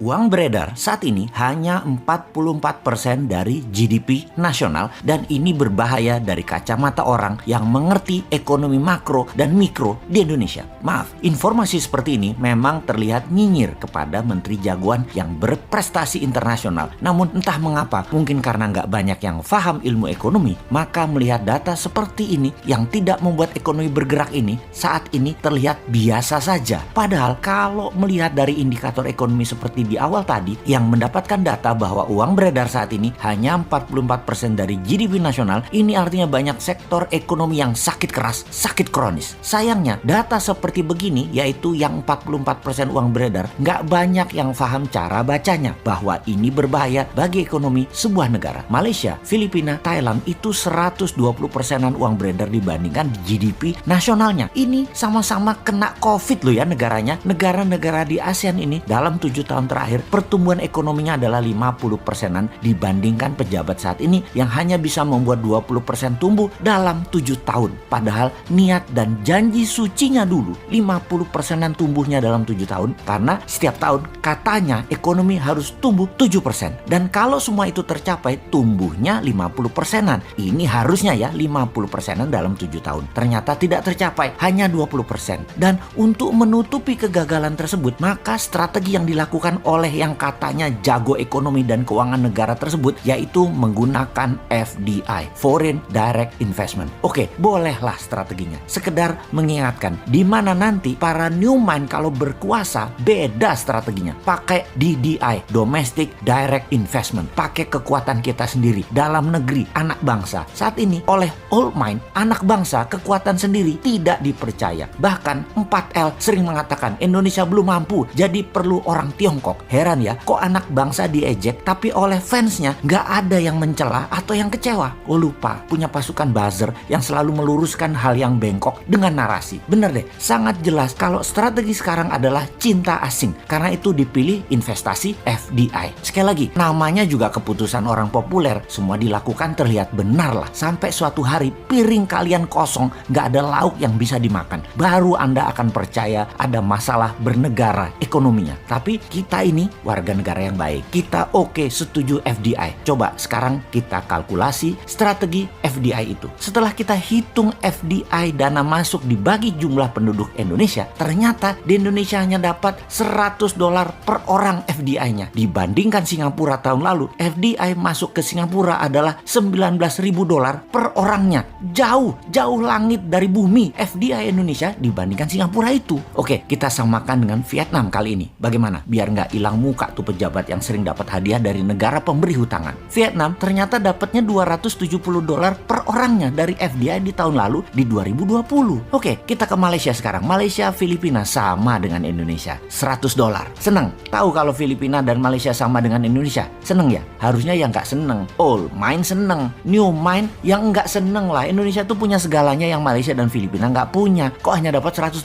Uang beredar saat ini hanya 44% dari GDP nasional dan ini berbahaya dari kacamata orang yang mengerti ekonomi makro dan mikro di Indonesia. Maaf, informasi seperti ini memang terlihat nyinyir kepada menteri jagoan yang berprestasi internasional. Namun entah mengapa, mungkin karena nggak banyak yang paham ilmu ekonomi, maka melihat data seperti ini yang tidak membuat ekonomi bergerak ini saat ini terlihat biasa saja. Padahal kalau melihat dari indikator ekonomi seperti di awal tadi yang mendapatkan data bahwa uang beredar saat ini hanya 44% dari GDP nasional, ini artinya banyak sektor ekonomi yang sakit keras, sakit kronis. Sayangnya data seperti begini, yaitu yang 44% uang beredar, nggak banyak yang paham cara bacanya bahwa ini berbahaya bagi ekonomi sebuah negara. Malaysia, Filipina, Thailand itu 120%-an uang beredar dibandingkan GDP nasionalnya. Ini sama-sama kena COVID loh ya negaranya. Negara-negara di ASEAN ini dalam 7 tahun terakhir pertumbuhan ekonominya adalah 50%-an dibandingkan pejabat saat ini yang hanya bisa membuat 20% tumbuh dalam 7 tahun. Padahal niat dan janji sucinya dulu 50%-an tumbuhnya dalam 7 tahun karena setiap tahun katanya ekonomi harus tumbuh 7%. Dan kalau semua itu tercapai tumbuhnya 50%-an. Ini harusnya ya 50%-an dalam 7 tahun. Ternyata tidak tercapai, hanya 20%. Dan untuk menutupi kegagalan tersebut, maka strategi yang dilakukan oleh yang katanya jago ekonomi dan keuangan negara tersebut yaitu menggunakan FDI, Foreign Direct Investment. Oke, bolehlah strateginya. Sekedar mengingatkan di mana nanti para new mind kalau berkuasa beda strateginya. Pakai DDI, Domestic Direct Investment. Pakai kekuatan kita sendiri dalam negeri, anak bangsa. Saat ini oleh old mind, anak bangsa kekuatan sendiri tidak dipercaya. Bahkan 4L sering mengatakan Indonesia belum mampu, jadi perlu orang Tiongkok. Heran ya, kok anak bangsa diejek tapi oleh fansnya nggak ada yang mencela atau yang kecewa. Oh lupa, punya pasukan buzzer yang selalu meluruskan hal yang bengkok dengan narasi. Bener deh, sangat jelas kalau strategi sekarang adalah cinta asing. Karena itu dipilih investasi FDI. Sekali lagi, namanya juga keputusan orang populer. Semua dilakukan terlihat benar lah. Sampai suatu hari piring kalian kosong, nggak ada lauk yang bisa dimakan. Baru Anda akan percaya ada masalah bernegara ekonominya. Tapi kita ini warga negara yang baik. Kita oke, setuju FDI. Coba sekarang kita kalkulasi strategi FDI itu. Setelah kita hitung FDI dana masuk dibagi jumlah penduduk Indonesia, ternyata di Indonesia hanya dapat $100 per orang FDI-nya. Dibandingkan Singapura tahun lalu, FDI masuk ke Singapura adalah $19.000 per orangnya. Jauh langit dari bumi FDI Indonesia dibandingkan Singapura itu. Oke, kita samakan dengan Vietnam kali ini. Bagaimana? Biar nggak hilang muka tuh pejabat yang sering dapat hadiah dari negara pemberi hutangan. Vietnam ternyata dapatnya $270 per orangnya dari FDI di tahun lalu di 2020. Oke, kita ke Malaysia sekarang. Malaysia, Filipina sama dengan Indonesia. $100. Seneng? Tahu kalau Filipina dan Malaysia sama dengan Indonesia? Seneng ya? Harusnya yang nggak seneng. Old mind seneng. New mind yang nggak seneng lah. Indonesia tuh punya segalanya yang Malaysia dan Filipina nggak punya. Kok hanya dapat $100?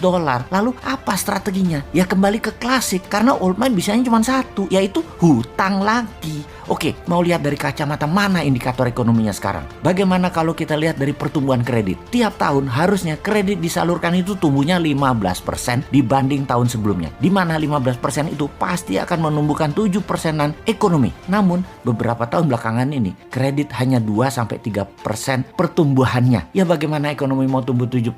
Lalu apa strateginya? Ya kembali ke klasik. Karena old mind bisanya cuma satu, yaitu hutang lagi. Oke, mau lihat dari kacamata mana indikator ekonominya sekarang? Bagaimana kalau kita lihat dari pertumbuhan kredit? Tiap tahun harusnya kredit disalurkan itu tumbuhnya 15% dibanding tahun sebelumnya. Di mana 15% itu pasti akan menumbuhkan 7%-an ekonomi. Namun, beberapa tahun belakangan ini, kredit hanya 2-3% pertumbuhannya. Ya bagaimana ekonomi mau tumbuh 7%?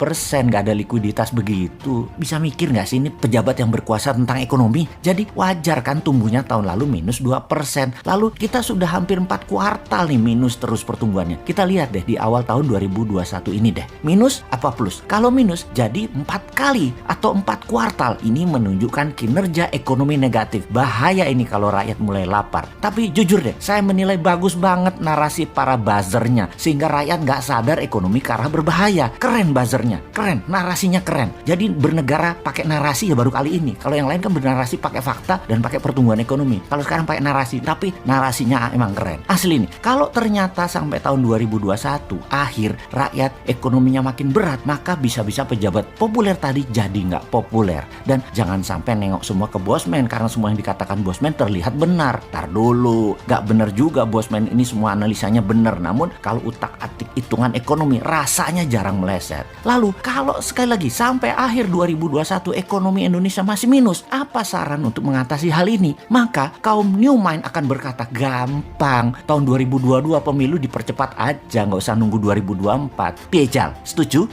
Gak ada likuiditas begitu. Bisa mikir gak sih ini pejabat yang berkuasa tentang ekonomi? Jadi wajar kan tumbuhnya tahun lalu minus 2%. Lalu kita sudah hampir 4 kuartal nih minus terus pertumbuhannya. Kita lihat deh di awal tahun 2021 ini deh. Minus apa plus? Kalau minus jadi 4 kali atau 4 kuartal. Ini menunjukkan kinerja ekonomi negatif. Bahaya ini kalau rakyat mulai lapar. Tapi jujur deh, saya menilai bagus banget narasi para buzzernya. Sehingga rakyat nggak sadar ekonomi ke arah berbahaya. Keren buzzernya, keren. Narasinya keren. Jadi bernegara pakai narasi ya baru kali ini. Kalau yang lain kan bernarasi pakai fakta dan pakai pertumbuhan ekonomi. Kalau sekarang pakai narasi. Tapi narasi narasinya emang keren. Asli nih, kalau ternyata sampai tahun 2021 akhir rakyat ekonominya makin berat, maka bisa-bisa pejabat populer tadi jadi nggak populer. Dan jangan sampai nengok semua ke Bosman karena semua yang dikatakan Bosman terlihat benar. Tar dulu, nggak benar juga Bosman ini semua analisanya benar. Namun kalau utak-atik hitungan ekonomi rasanya jarang meleset. Lalu kalau sekali lagi sampai akhir 2021 ekonomi Indonesia masih minus, apa saran untuk mengatasi hal ini? Maka kaum New Mind akan berkata gampang, tahun 2022 pemilu dipercepat aja, nggak usah nunggu 2024. Piejal, setuju?